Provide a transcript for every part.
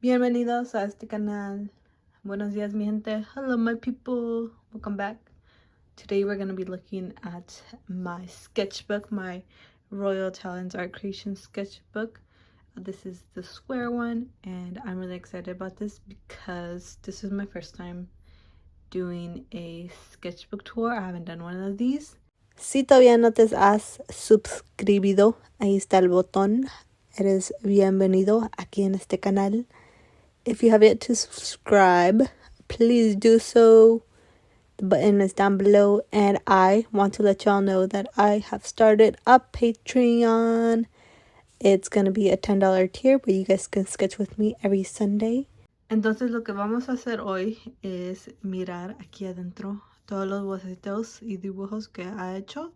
Bienvenidos a este canal. Buenos días, mi gente. Hello, my people. Welcome back. Today we're going to be looking at my sketchbook, my Royal Talents Art Creation sketchbook. This is the square one, and I'm really excited about this because this is my first time doing a sketchbook tour. I haven't done one of these. Si todavía no te has suscribido, ahí está el botón. Eres bienvenido aquí en este canal. If you have yet to subscribe, please do so. The button is down below, and I want to let y'all know that I have started a Patreon. It's going to be a $10 tier where you guys can sketch with me every Sunday. Entonces lo que vamos a hacer hoy es mirar aquí adentro todos los bocetos y dibujos que ha hecho.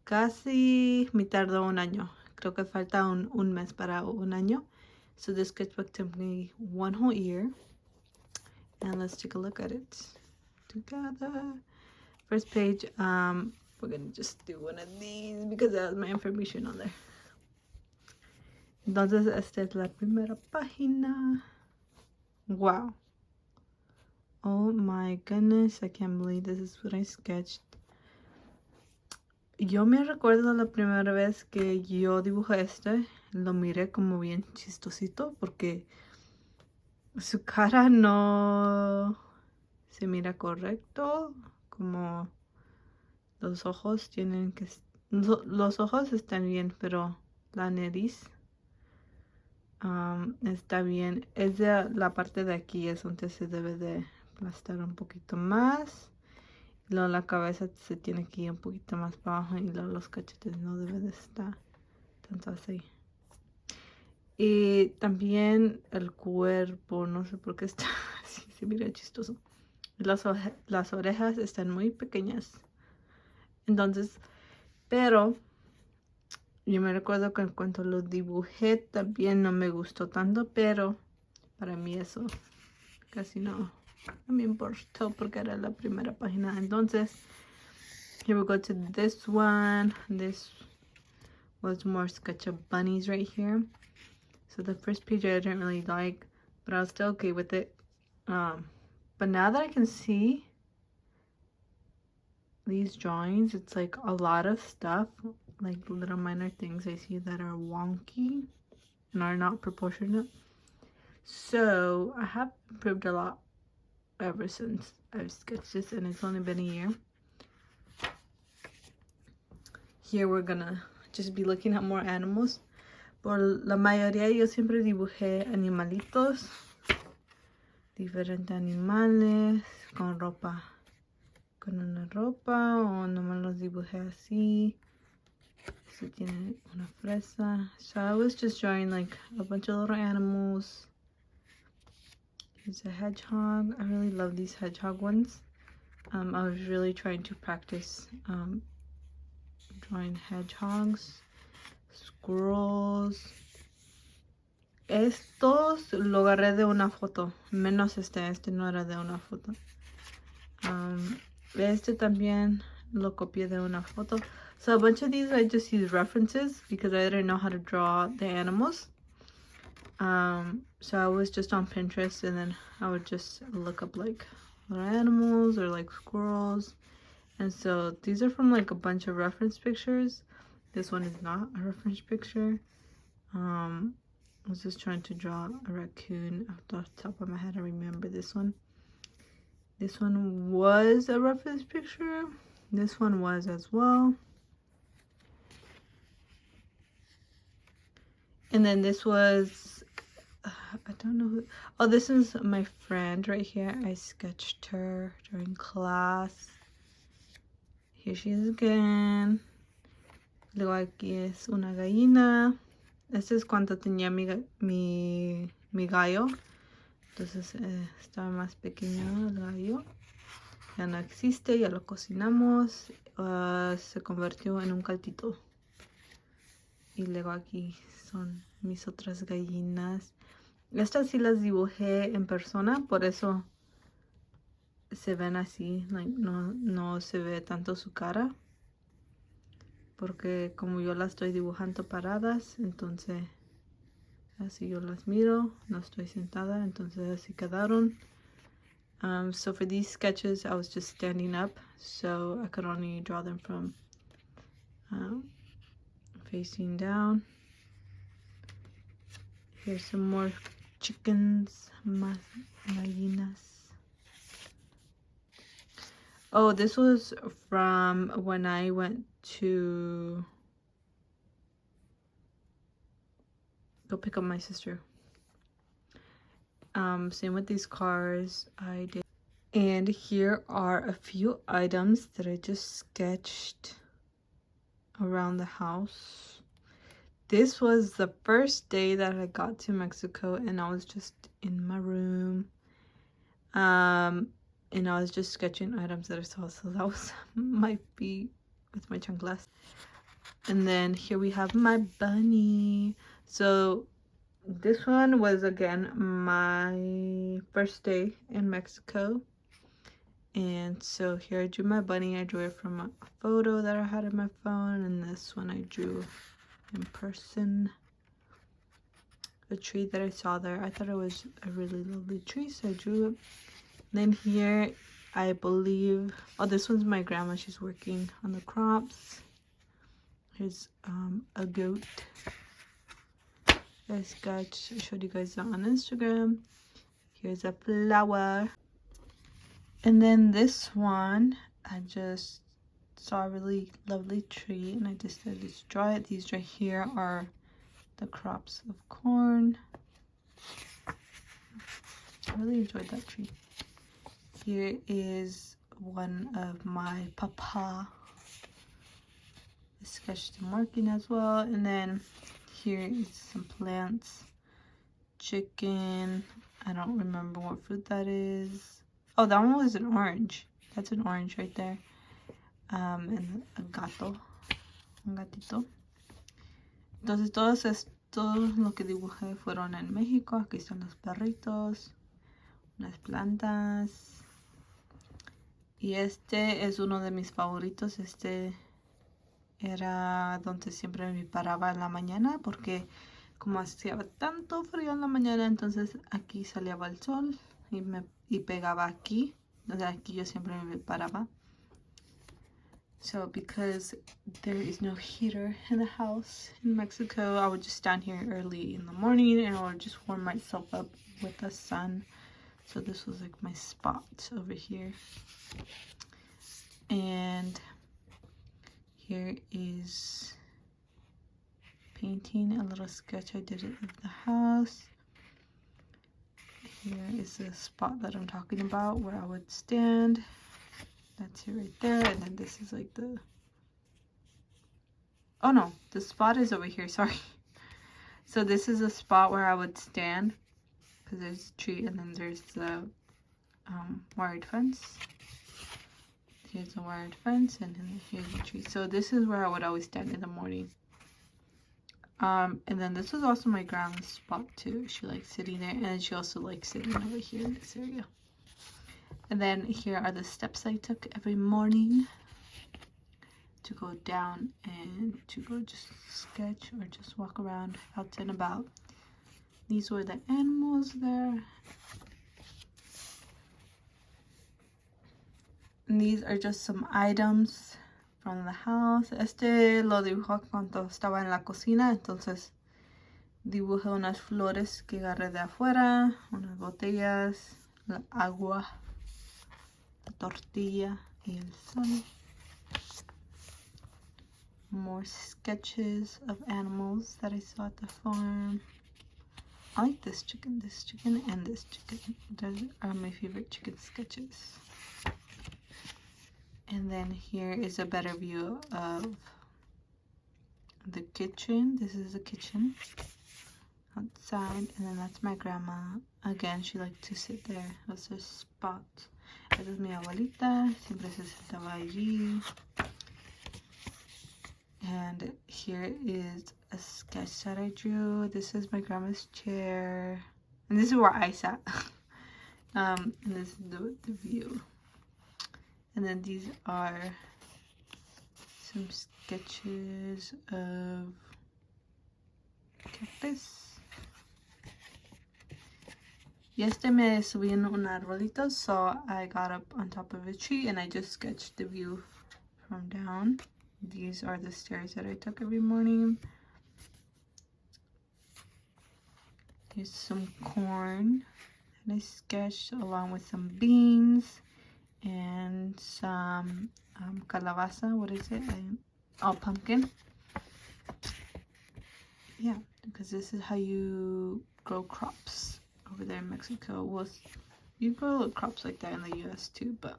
Casi me tardó un año. Creo que falta un mes para un año. So this sketchbook took me one whole year. And let's take a look at it together. First page, we're gonna just do one of these because it has my information on there. Entonces, esta es la primera página. Wow. Oh my goodness, I can't believe this is what I sketched. Yo me recuerdo la primera vez que yo dibujé lo miré como bien chistosito porque su cara no se mira correcto, como los ojos tienen que... Los ojos están bien, pero la nariz está bien. Es de la parte de aquí es donde se debe de aplastar un poquito más. Y luego la cabeza se tiene que ir un poquito más para abajo y luego los cachetes no deben de estar tanto así. Y también el cuerpo, no sé por qué está así, se mira chistoso. Las orejas están muy pequeñas. Entonces, pero yo me recuerdo que en cuanto lo dibujé también no me gustó tanto, pero para mí eso casi no me importó porque era la primera página. Entonces, here we go to this one. This was more sketch of bunnies right here. So the first page I didn't really like, but I was still okay with it. But now that I can see these drawings, it's like a lot of stuff, like little minor things I see that are wonky and are not proportionate. So I have improved a lot ever since I've sketched this, and it's only been a year. Here we're gonna just be looking at more animals. Por la mayoría yo siempre dibujé animalitos, diferentes animales con ropa, con una ropa, o nomás los dibujé así. Este tiene una fresa. So I was just drawing like a bunch of little animals. Here's a hedgehog. I really love these hedgehog ones. I was really trying to practice drawing hedgehogs, squirrels. Estos lo agarré de una foto, menos este no era de una foto. Este también lo copié de una foto. So a bunch of these I just use references because I didn't know how to draw the animals. So I was just on Pinterest, and then I would just look up like little animals or like squirrels. And so these are from like a bunch of reference pictures. This one is not a reference picture. I was just trying to draw a raccoon off the top of my head. I remember this one. This one was a reference picture. This one was as well. And then this was, I don't know who, oh, this is my friend right here. I sketched her during class. Here she is again. Luego aquí es una gallina. Este es cuando tenía mi gallo. Entonces estaba más pequeño el gallo. Ya no existe, ya lo cocinamos. Se convirtió en un caldito. Y luego aquí son mis otras gallinas. Estas sí las dibujé en persona, por eso se ven así. Like, no se ve tanto su cara. Porque como yo las estoy dibujando paradas, entonces Así yo las miro, no estoy sentada, entonces así quedaron. So for these sketches, I was just standing up, so I could only draw them from facing down. Here's some more chickens, gallinas. Oh, this was from when I went to go pick up my sister. Same with these cars I did. And here are a few items that I just sketched around the house. This was the first day that I got to Mexico, and I was just in my room. And I was just sketching items that I saw. So that was my feet with my chanclas. And then here we have my bunny. So this one was again my first day in Mexico. And so here I drew my bunny. I drew it from a photo that I had on my phone. And this one I drew in person. A tree that I saw there. I thought it was a really lovely tree, so I drew it. Then here, I believe, oh, this one's my grandma. She's working on the crops. Here's a goat. I showed you guys that on Instagram. Here's a flower. And then this one, I just saw a really lovely tree, and I decided to draw it. These right here are the crops of corn. I really enjoyed that tree. Here is one of my papa. I sketched him working as well. And then here is some plants. Chicken. I don't remember what fruit that is. Oh, that one was an orange. That's an orange right there. And a gato. Un gatito. Entonces todos estos lo que dibujé fueron en México. Aquí están los perritos, unas plantas. Y este es uno de mis favoritos. Este era donde siempre me paraba en la mañana, porque como hacía tanto frío en la mañana, entonces aquí salía el sol y pegaba aquí. O sea, aquí yo siempre me paraba. So because there is no heater in the house in Mexico, I would just stand here early in the morning and I would just warm myself up with the sun. So this was like my spot over here. And here is painting, a little sketch I did of the house. Here is the spot that I'm talking about where I would stand. That's it right there. And then this is like the, oh no, the spot is over here, sorry. So this is a spot where I would stand, because there's a tree and then there's the wired fence. Here's the wired fence, and then here's the tree. So this is where I would always stand in the morning. And then this was also my grandma's spot too. She likes sitting there, and she also likes sitting over here in this area. And then here are the steps I took every morning to go down and to go just sketch or just walk around out and about. These were the animals there. And these are just some items from the house. Este lo dibujó cuando estaba en la cocina, entonces dibujé unas flores que agarré de afuera, unas botellas, la agua, la tortilla y el sol. More sketches of animals that I saw at the farm. I like this chicken, and this chicken. Those are my favorite chicken sketches. And then here is a better view of the kitchen. This is the kitchen outside, and then that's my grandma. Again, she liked to sit there. That's her spot. Esa es mi abuelita. Siempre se sentaba allí. And here is a sketch that I drew. This is my grandma's chair. And this is where I sat. And this is the view. And then these are some sketches of cactus. Y me subí en un arbolito, so I got up on top of a tree and I just sketched the view from down. These are the stairs that I took every morning. Here's some corn and I sketched along with some beans and some calabaza. What is it? Pumpkin. Yeah, because this is how you grow crops over there in Mexico. Well, you grow crops like that in the US too, but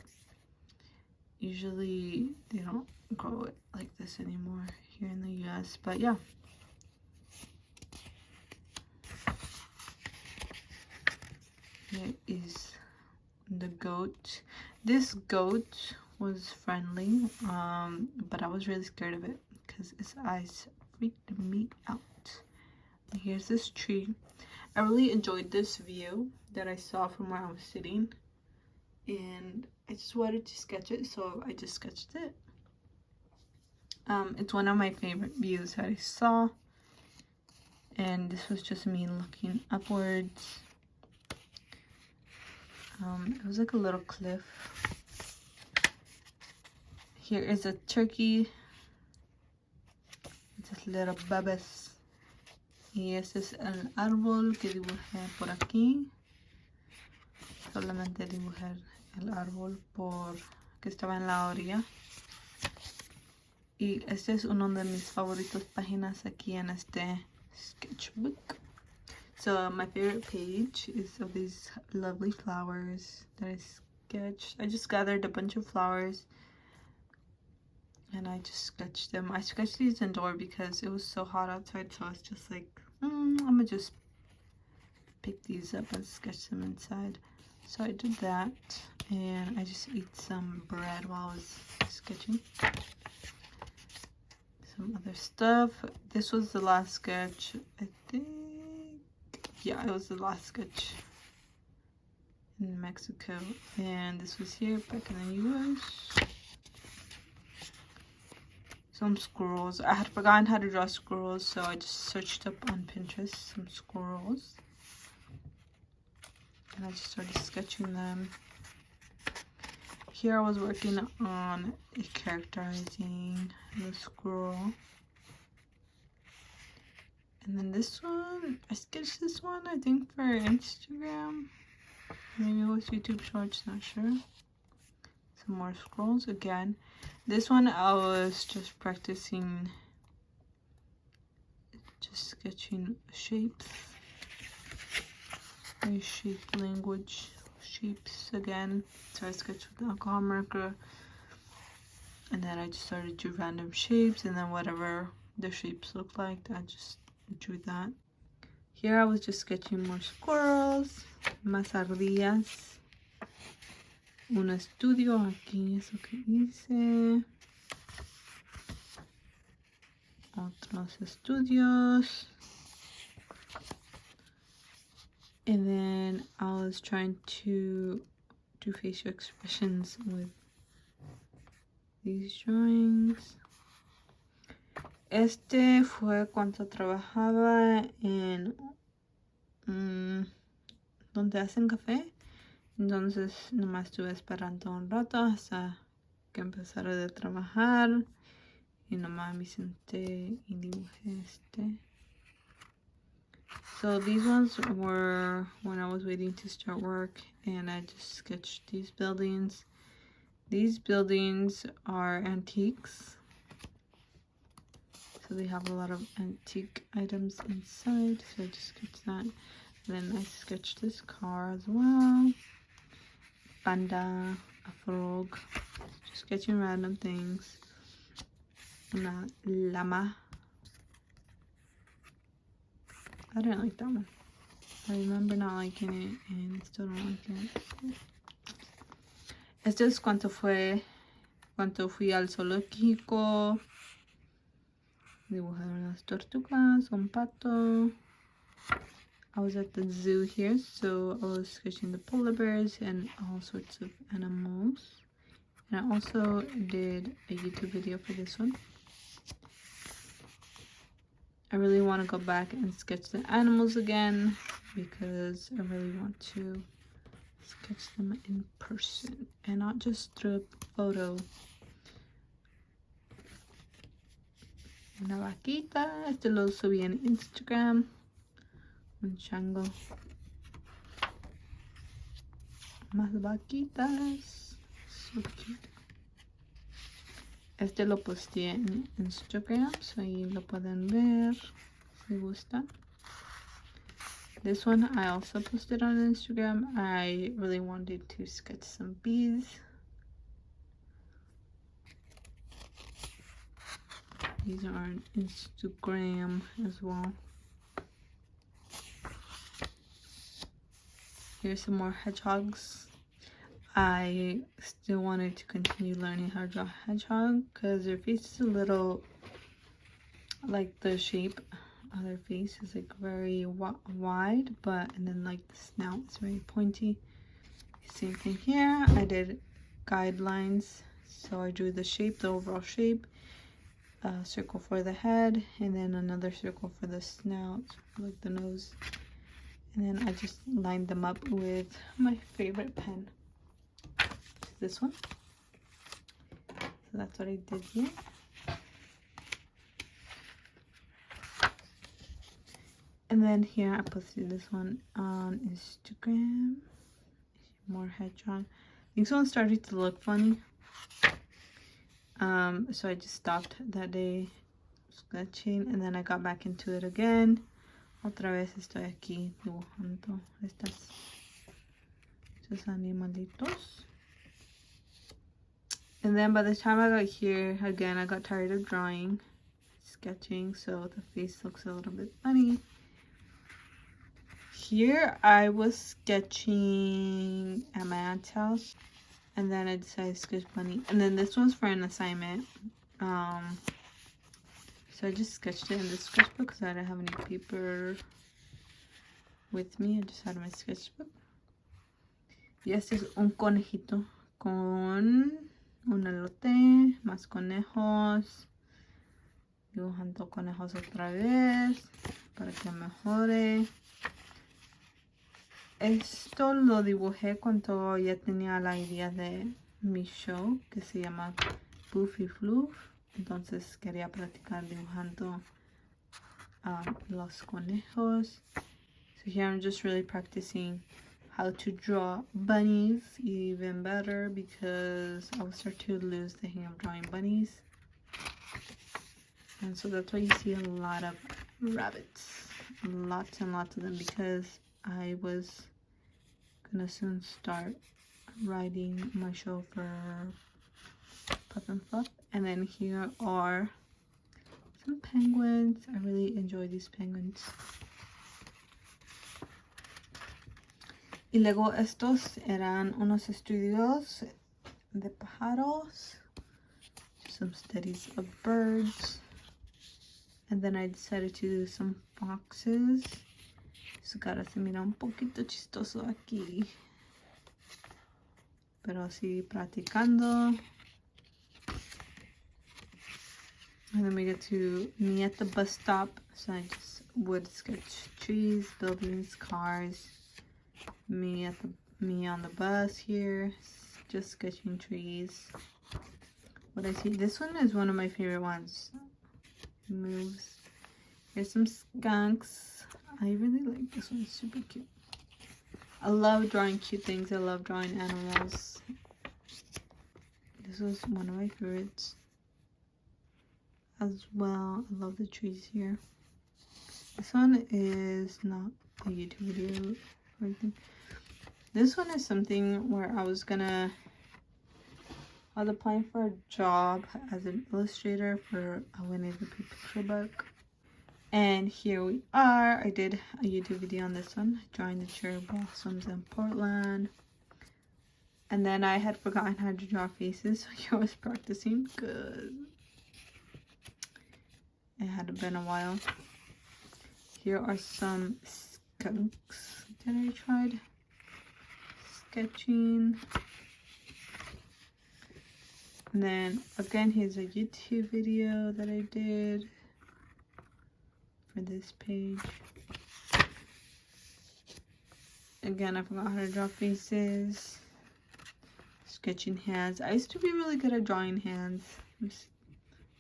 usually they don't grow it like this anymore here in the US. But yeah. Here is the goat. This goat was friendly, but I was really scared of it because its eyes freaked me out. Here's this tree. I really enjoyed this view that I saw from where I was sitting, and I just wanted to sketch it, so I just sketched it. It's one of my favorite views that I saw, and this was just me looking upwards. It was like a little cliff. Here is a turkey. It's little bebés. Y ese es el árbol que dibujé por aquí. Solamente dibujé el árbol que estaba en la orilla. Y este es uno de mis favoritos páginas aquí en este sketchbook. So my favorite page is of these lovely flowers that I sketched. I just gathered a bunch of flowers and I just sketched them. I sketched these indoor because it was so hot outside, so I was just like, I'm gonna just pick these up and sketch them inside. So I did that, and I just ate some bread while I was sketching. Some other stuff. This was the last sketch, I think. Yeah, it was the last sketch in Mexico, and this was here back in the US. Some squirrels. I had forgotten how to draw squirrels, so I just searched up on Pinterest some squirrels. And I just started sketching them. Here I was working on characterizing the squirrel. And then this one, I sketched this one, I think, for Instagram. Maybe it was YouTube Shorts, not sure. Some more squirrels again. This one I was just practicing, just sketching shapes. Very shaped language, shapes again. So I sketched with the alcohol marker, and then I just started to do random shapes, and then whatever the shapes look like, I just drew that. Here I was just sketching more squirrels, más ardillas. Un estudio, aquí eso que hice. Otros estudios. And then I was trying to do facial expressions with these drawings. Este fue cuando trabajaba en donde hacen café. Entonces nomás estuve esperando un rato hasta que empezara de trabajar. Y nomás me senté y dibujé este. So these ones were when I was waiting to start work, and I just sketched these buildings. These buildings are antiques. So they have a lot of antique items inside. So I just sketched that. Then I sketched this car as well. Panda, a frog. Just sketching random things. Una llama. I didn't like that one. I remember not liking it, and I still don't like it. Este es cuando fui al zoológico. Dibujar unas tortugas, un pato. I was at the zoo here, so I was sketching the polar bears and all sorts of animals. And I also did a YouTube video for this one. I really want to go back and sketch the animals again because I really want to sketch them in person and not just through a photo. Una vaquita, este lo subí en Instagram. Un chango. Más vaquitas. So cute. Este lo posté en Instagram, so ahí lo pueden ver si gustan. This one I also posted on Instagram. I really wanted to sketch some bees. These are on Instagram as well. Here's some more hedgehogs. I still wanted to continue learning how to draw hedgehog because their face is a little, like the shape of their face is like very wide, and then like the snout is very pointy. Same thing here. I did guidelines, so I drew the shape, the overall shape, a circle for the head, and then another circle for the snout, like the nose, and then I just lined them up with my favorite pen, this one. So that's what I did here. And then here I posted this one on Instagram. More hedgehog. These ones started to look funny. So I just stopped that day sketching, and then I got back into it again. Otra vez estoy aquí dibujando estos animalitos. And then by the time I got here, again, I got tired of drawing, sketching, so the face looks a little bit funny. Here I was sketching at my aunt's house, and then I decided to sketch bunny. And then this one's for an assignment. So I just sketched it in the sketchbook because I didn't have any paper with me. I just had my sketchbook. Y este es un conejito con un elote, más conejos. Dibujando conejos otra vez para que mejore. Esto lo dibujé cuando ya tenía la idea de mi show que se llama Buffy Fluff. Entonces quería practicar dibujando los conejos. So here I'm just really practicing how to draw bunnies even better because I will start to lose the hang of drawing bunnies. And so that's why you see a lot of rabbits. Lots and lots of them because I was gonna soon start writing my show for Puff and Fluff. And then here are some penguins. I really enjoy these penguins. Y luego estos eran unos estudios de pájaros. Some studies of birds. And then I decided to do some foxes. Su cara se mira un poquito chistoso aquí. Pero sí practicando. And then we get to me at the bus stop. So I just would sketch trees, buildings, cars. Me on the bus here. Just sketching trees. What I see. This one is one of my favorite ones. Moves. Here's some skunks. I really like this one. It's super cute. I love drawing cute things. I love drawing animals. This was one of my favorites as well. I love the trees here. This one is not a YouTube video or anything. This one is something where I was applying for a job as an illustrator for a Winnie the Pooh picture book. And here we are. I did a YouTube video on this one, drawing the cherry blossoms in Portland. And then I had forgotten how to draw faces, so I was practicing because it had been a while. Here are some skunks that I tried sketching. And then again, here's a YouTube video that I did. for this page. Again, I forgot how to draw faces. Sketching hands. I used to be really good at drawing hands,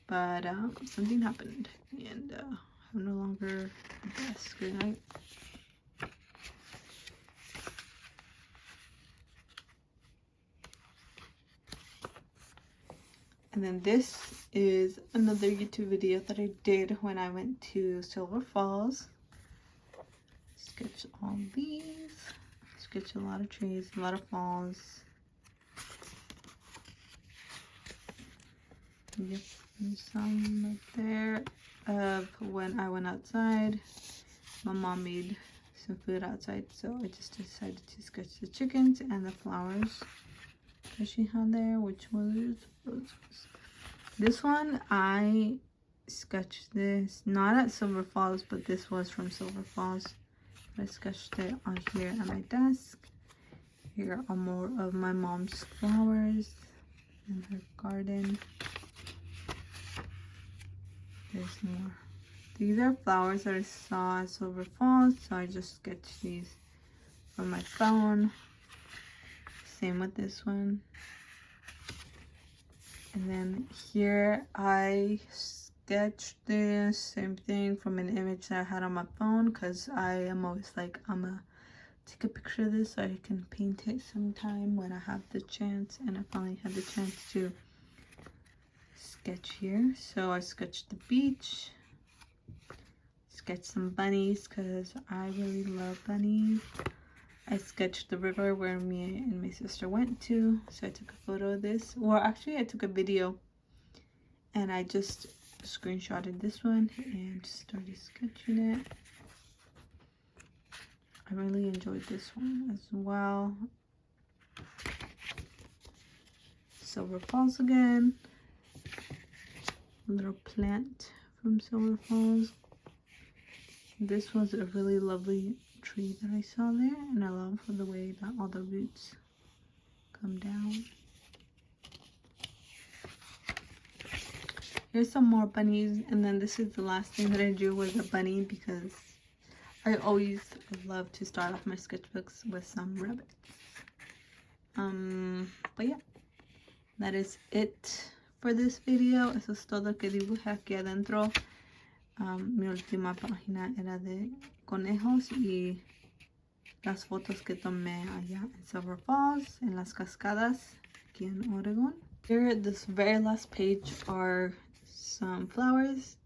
but something happened and I'm no longer the best. Good night. And then this is another YouTube video that I did when I went to Silver Falls. Sketch all these. Sketch a lot of trees, a lot of falls. Yep, and some right there of when I went outside. My mom made some food outside, so I just decided to sketch the chickens and the flowers that she had there, which was roses. This one, I sketched this not at Silver Falls, but this was from Silver Falls. I sketched it on here at my desk. Here are more of my mom's flowers in her garden. There's more. These are flowers that I saw at Silver Falls, so I just sketched these on my phone. Same with this one. And then here I sketched this same thing from an image that I had on my phone, because I am always like, I'm gonna take a picture of this so I can paint it sometime when I have the chance, and I finally had the chance to sketch here. So I sketched the beach, sketched some bunnies because I really love bunnies. I sketched the river where me and my sister went to, so I took a photo of this. Well, actually I took a video and I just screenshotted this one and just started sketching it. I really enjoyed this one as well. Silver Falls again. A little plant from Silver Falls. This was a really lovely tree that I saw there, and I love the way that all the roots come down. Here's some more bunnies, and then this is the last thing that I drew was a bunny, because I always love to start off my sketchbooks with some rabbits. But yeah, that is it for this video. Eso es todo que dibujé aquí adentro. Mi última página era de conejos y las fotos que tomé allá en Silver Falls, en las cascadas aquí en Oregon. Here, this very last page are some flowers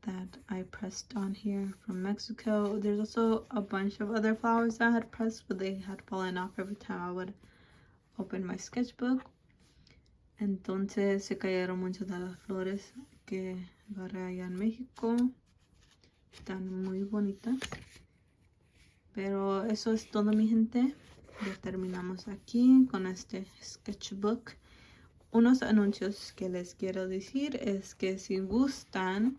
that I pressed on here from Mexico. There's also a bunch of other flowers that I had pressed, but they had fallen off every time I would open my sketchbook. Entonces se cayeron muchas de las flores que agarré allá en México. Están muy bonitas. Pero eso es todo, mi gente. Ya terminamos aquí con este sketchbook. Unos anuncios que les quiero decir es que si gustan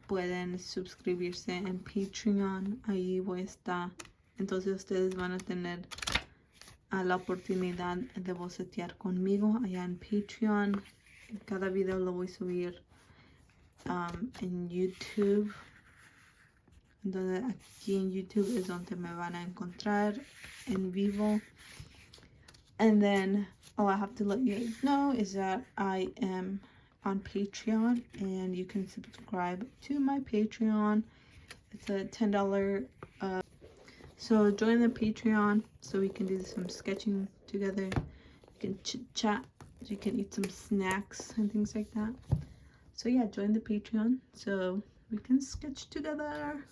pueden suscribirse en Patreon. Ahí voy a estar. Entonces ustedes van a tener la oportunidad de bocetear conmigo allá en Patreon. Cada video lo voy a subir en YouTube. Entonces aquí en YouTube es donde me van a encontrar en vivo. And then all I have to let you guys know is that I am on Patreon, and you can subscribe to my Patreon. It's a $10 so join the Patreon so we can do some sketching together. You can chit chat, you can eat some snacks and things like that. So yeah, join the Patreon so we can sketch together.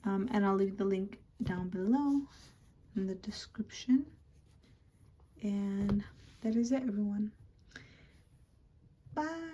And I'll leave the link down below in the description. And that is it, everyone. Bye.